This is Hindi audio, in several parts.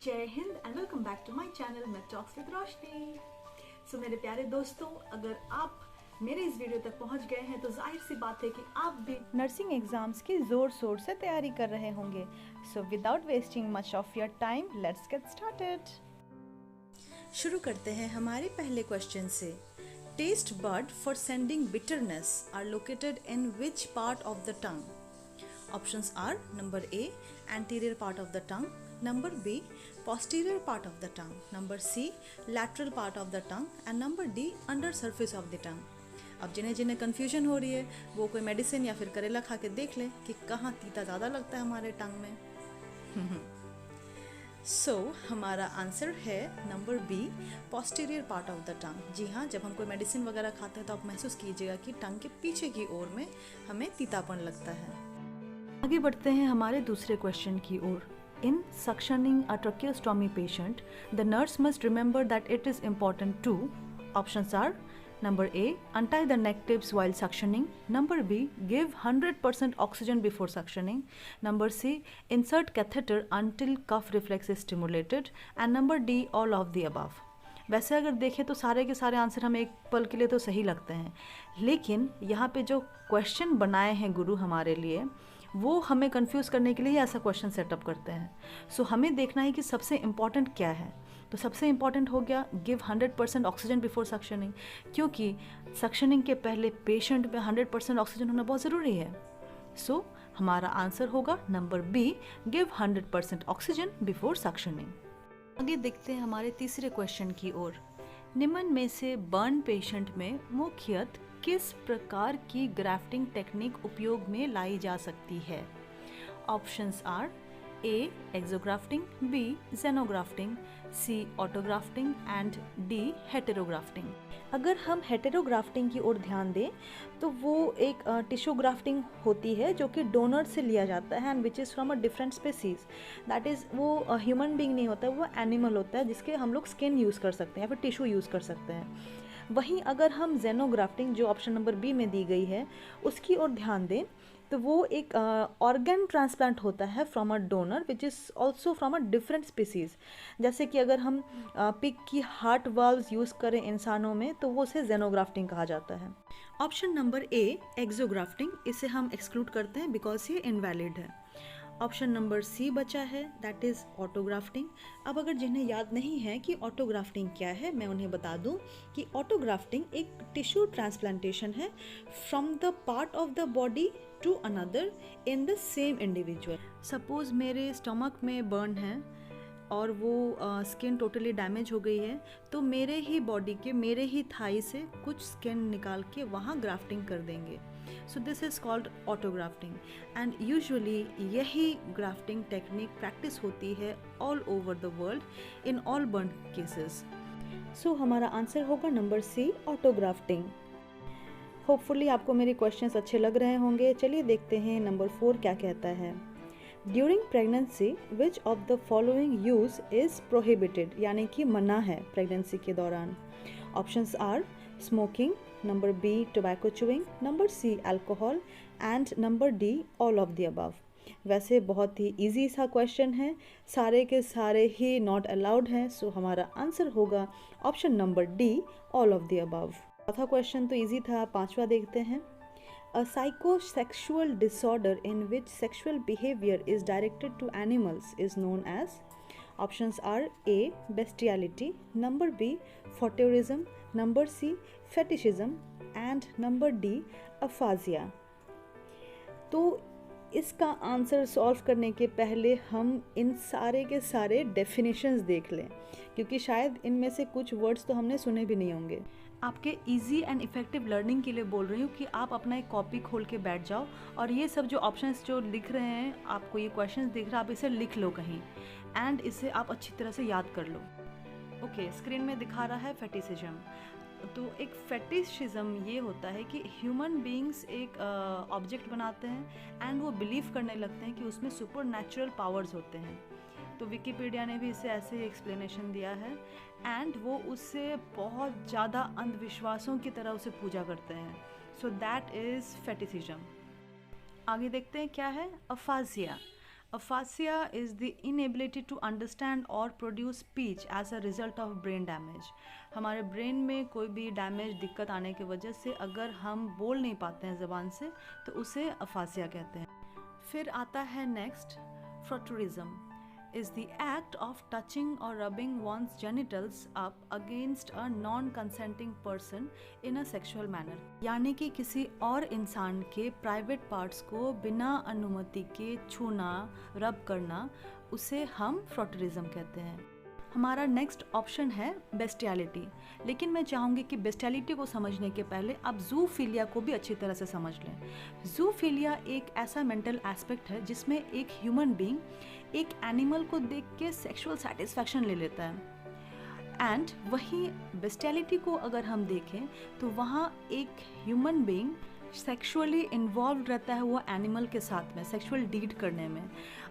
जय हिंद and welcome back to my channel मैं टॉक्स विद रोशनी। सो मेरे प्यारे दोस्तों, अगर आप मेरे इस वीडियो तक पहुंच गए हैं तो जाहिर सी बात है कि आप भी नर्सिंग एग्जाम्स की जोर शोर से तैयारी कर रहे होंगे। So without wasting much of your time, let's get started. शुरू करते हैं हमारे पहले क्वेश्चन से। Test bud for sending bitterness are located in which part of the tongue? Options are number A anterior part of the tongue, number B posterior part of the tongue, number C lateral part of the tongue and number D under surface of the tongue। अब जिन्हें जिन्हें कन्फ्यूजन हो रही है वो कोई मेडिसिन या फिर करेला खा के देख लें कि कहाँ तीता ज़्यादा लगता है हमारे टंग में। सो हमारा आंसर है number B posterior part of the tongue। जी हाँ, जब हम कोई मेडिसिन वगैरह खाते हैं तो आप महसूस कीजिएगा कि टंग के पीछे की ओर में हमें तीतापन लगता है। आगे बढ़ते हैं हमारे दूसरे क्वेश्चन की ओर। In suctioning a tracheostomy patient, the nurse must remember that it is important to. Options are number A untie the neck tips while suctioning, number B give 100% oxygen before suctioning, number C insert catheter until cuff reflex is stimulated and number D all of the above। वैसे अगर देखें तो सारे के सारे आंसर हमें एक पल के लिए तो सही लगते हैं, लेकिन यहाँ पे जो क्वेश्चन बनाए हैं गुरु हमारे लिए वो हमें कंफ्यूज करने के लिए ऐसा क्वेश्चन सेटअप करते हैं। सो हमें देखना है कि सबसे इम्पॉर्टेंट क्या है। तो सबसे इम्पॉर्टेंट हो गया गिव 100% ऑक्सीजन बिफोर सक्शनिंग, क्योंकि सक्शनिंग के पहले पेशेंट में 100% ऑक्सीजन होना बहुत ज़रूरी है। सो हमारा आंसर होगा number B give 100% oxygen before suctioning. आगे देखते हैं हमारे तीसरे क्वेश्चन की ओर। निम्न में से बर्न पेशेंट में मुख्यतः किस प्रकार की ग्राफ्टिंग टेक्निक उपयोग में लाई जा सकती है? Options are A exografting, B xenografting, C autografting and D heterografting. अगर हम हेटेरोग्राफ्टिंग की ओर ध्यान दें तो वो एक टिश्यू ग्राफ्टिंग होती है जो कि डोनर से लिया जाता है and which is from a different species. That is वो ह्यूमन बीइंग नहीं होता, वो एनिमल होता है जिसके हम लोग स्किन यूज़ कर सकते हैं या फिर टिश्यू यूज़ कर सकते हैं। वहीं अगर हम जेनोग्राफ्टिंग जो ऑप्शन नंबर बी में दी गई है उसकी ओर ध्यान दें तो वो एक ऑर्गन ट्रांसप्लांट होता है from a donor which is also from a different species. जैसे कि अगर हम पिग की हार्ट वाल्व्स यूज़ करें इंसानों में तो वो उसे जेनोग्राफ्टिंग कहा जाता है। ऑप्शन नंबर ए एक्सोग्राफ्टिंग, इसे हम एक्सक्लूड करते हैं बिकॉज ये इनवैलिड है। ऑप्शन नंबर सी बचा है, दैट इज़ ऑटोग्राफ्टिंग। अब अगर जिन्हें याद नहीं है कि ऑटोग्राफ्टिंग क्या है, मैं उन्हें बता दूं कि ऑटोग्राफ्टिंग एक टिश्यू ट्रांसप्लांटेशन है from the part of the body to another in the same individual. Suppose मेरे स्टमक में बर्न है और वो स्किन टोटली डैमेज हो गई है, तो मेरे ही बॉडी के मेरे ही थाई से कुछ स्किन निकाल के वहाँ ग्राफ्टिंग कर देंगे। So this is called autografting and usually यही ग्राफ्टिंग टेक्निक प्रैक्टिस होती है all over the world in all burn cases. So हमारा आंसर होगा नंबर सी ऑटोग्राफ्टिंग। होपफुली आपको मेरे क्वेश्चंस अच्छे लग रहे होंगे। चलिए देखते हैं नंबर 4 क्या कहता है। During pregnancy which of the following use is prohibited, यानी कि मना है प्रेगनेंसी के दौरान। Options are smoking, number B tobacco chewing, number C alcohol and number D all of the above. वैसे बहुत ही इजी सा क्वेश्चन है, सारे के सारे ही नॉट अलाउड हैं। सो हमारा आंसर होगा option number D all of the above. चौथा क्वेश्चन तो इजी था, पांचवा देखते हैं। A psychosexual disorder in which sexual behavior is directed to animals is known as? Options are A bestiality, number B voyeurism, number C fetishism and number D aphasia। तो इसका आंसर सॉल्व करने के पहले हम इन सारे के सारे डेफिनेशंस देख लें, क्योंकि शायद इनमें से कुछ वर्ड्स तो हमने सुने भी नहीं होंगे। आपके इजी एंड इफ़ेक्टिव लर्निंग के लिए बोल रही हूँ कि आप अपना एक कॉपी खोल के बैठ जाओ और ये सब जो ऑप्शंस जो लिख रहे हैं, आपको ये क्वेश्चंस दिख रहा है, आप इसे लिख लो कहीं एंड इसे आप अच्छी तरह से याद कर लो। ओके, स्क्रीन में दिखा रहा है फेटिसिज्म। तो एक फेटिशिज्म ये होता है कि ह्यूमन बीइंग्स एक ऑब्जेक्ट बनाते हैं एंड वो बिलीव करने लगते हैं कि उसमें सुपर नेचुरल पावर्स होते हैं। तो विकिपीडिया ने भी इसे ऐसे एक्सप्लेनेशन दिया है एंड वो उससे बहुत ज़्यादा अंधविश्वासों की तरह उसे पूजा करते हैं। So that is फेटिसिज्म। आगे देखते हैं क्या है अफाजिया। Aphasia is the inability to understand or produce speech as a result of brain damage. हमारे ब्रेन में कोई भी डैमेज दिक्कत आने की वजह से अगर हम बोल नहीं पाते हैं ज़बान से तो उसे अफासिया कहते हैं. फिर आता है next, फ्रोटरिज्म is the act of touching or rubbing one's genitals up against a non-consenting person in a sexual manner. यानी कि किसी और इंसान के प्राइवेट पार्ट्स को बिना अनुमति के छूना, रब करना, उसे हम फ्रोटरिज्म कहते हैं. हमारा नेक्स्ट ऑप्शन है बेस्टियलिटी, लेकिन मैं चाहूँगी कि बेस्टियलिटी को समझने के पहले आप जूफिलिया को भी अच्छी तरह से समझ लें. जूफिलिया एक ऐसा मेंटल एस्पेक्ट है जिसमें एक ह्यूमन बीइंग एक एनिमल को देख के सेक्सुअल सेटिस्फैक्शन ले लेता है. एंड वहीं बेस्टियलिटी को अगर हम देखें तो वहाँ एक ह्यूमन बीइंग सेक्सुअली इन्वॉल्व रहता है वो एनिमल के साथ में सेक्सुअल डीड करने में.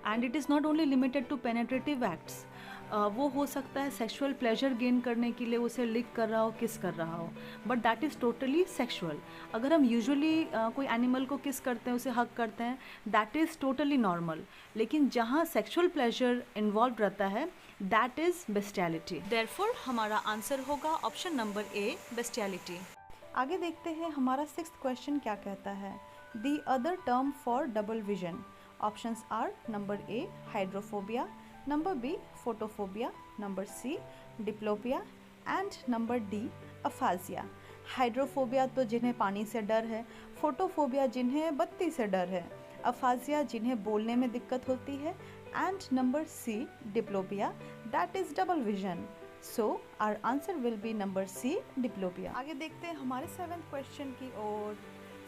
And it is not only limited to penetrative acts. वो हो सकता है सेक्सुअल प्लेजर गेन करने के लिए उसे लिक कर रहा हो, किस कर रहा हो, but that is totally sexual. अगर हम यूजुअली कोई एनिमल को किस करते हैं, उसे हग करते हैं, दैट इज़ टोटली नॉर्मल. लेकिन जहाँ सेक्सुअल प्लेजर इन्वॉल्व रहता है दैट इज़ बेस्टियलिटी. देयरफॉर हमारा आंसर होगा ऑप्शन नंबर ए, बेस्टियलिटी. आगे देखते हैं हमारा 6th क्वेश्चन क्या कहता है. The other term for double vision. Options are number A, hydrophobia, number B, photophobia, number C, diplopia and number D, aphasia. Hydrophobia तो जिन्हें पानी से डर है, फोटोफोबिया जिन्हें बत्ती से डर है, अफाजिया जिन्हें बोलने में दिक्कत होती है, and number C, diplopia, that is double vision. So our answer will be number C, diplopia. आगे देखते हैं हमारे 7th क्वेश्चन की ओर.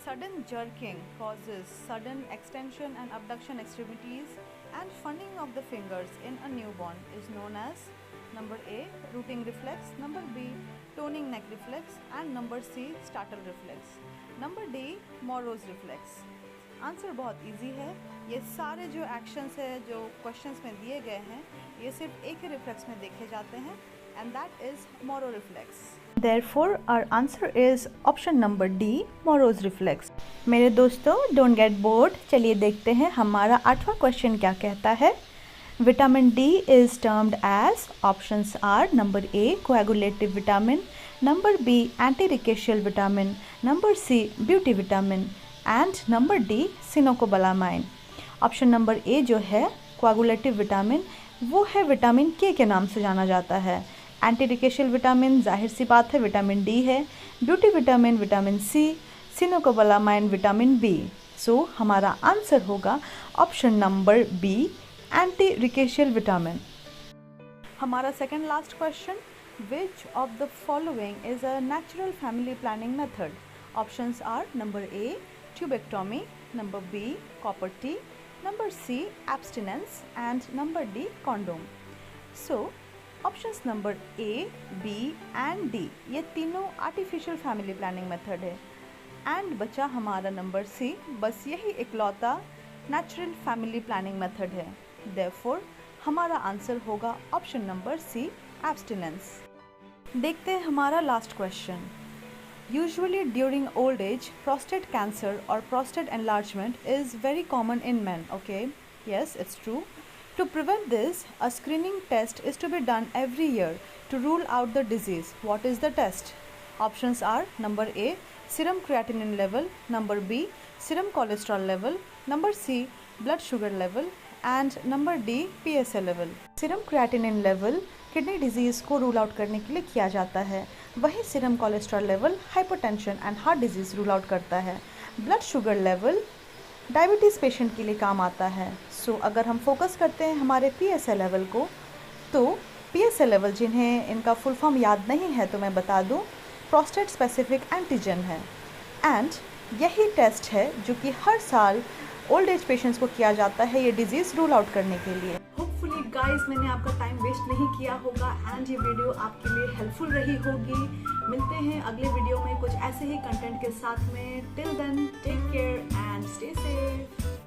Sudden jerking causes sudden extension and abduction extremities and funning of the fingers in a newborn is known as number A, rooting reflex, number B, toning neck reflex and number C, startle reflex. Number D, Morrow's reflex. Answer बहुत इजी है. ये सारे जो एक्शंस है जो क्वेश्चंस में दिए गए हैं ये सिर्फ एक ही रिफ्लेक्स में देखे जाते हैं and that is Morrow reflex. Therefore, our answer is option number D, Morrow's reflex. मेरे दोस्तों, don't get bored. चलिए देखते हैं हमारा 8वां क्वेश्चन क्या कहता है. Vitamin D is termed as, options are number A, coagulative vitamin, number B, anti-ricketial vitamin, number C, beauty vitamin and number D, cyanocobalamin. Option number A जो है coagulative vitamin, वो है विटामिन के नाम से जाना जाता है. एंटी रिकेशियल विटामिन जाहिर सी बात है विटामिन डी है. Beauty vitamin vitamin C, cyanocobalamin vitamin B. So हमारा आंसर होगा option number B, anti rickettsial vitamin. हमारा second last question. Which of the following is a natural family planning method. Options are number A, tubectomy, number B, copper T, number C, abstinence and number D, condom. So options number A, B and D ये तीनों आर्टिफिशियल फैमिली प्लानिंग मेथड है. एंड बचा हमारा नंबर सी, बस यही इकलौता नेचुरल फैमिली प्लानिंग मेथड है. देयरफॉर हमारा आंसर होगा ऑप्शन नंबर सी, एब्स्टिनेंस. देखते हैं हमारा last question. Usually during old age prostate cancer और prostate enlargement is very common in man. Okay, yes, it's true. To prevent this, a screening test is to be done every year to rule out the disease. What is the test? Options are number A, serum creatinine level, number B, serum cholesterol level, number C, blood sugar level and number D, PSA level. Serum creatinine level kidney disease को रूल आउट करने के लिए किया जाता है. वही serum cholesterol level hypertension and heart disease rule out करता है. Blood sugar level diabetes patient के लिए काम आता है. सो अगर हम फोकस करते हैं हमारे PSA लेवल को, तो PSA लेवल जिन्हें इनका फुल फॉर्म याद नहीं है तो मैं बता दूं, प्रोस्टेट स्पेसिफिक एंटीजन है. एंड यही टेस्ट है जो कि हर साल ओल्ड एज पेशेंट्स को किया जाता है ये डिजीज़ रूल आउट करने के लिए. होपफुली गाइस मैंने आपका टाइम वेस्ट नहीं किया होगा एंड ये वीडियो आपके लिए हेल्पफुल रही होगी. मिलते हैं अगले वीडियो में कुछ ऐसे ही कंटेंट के साथ में. Till then take care and stay safe.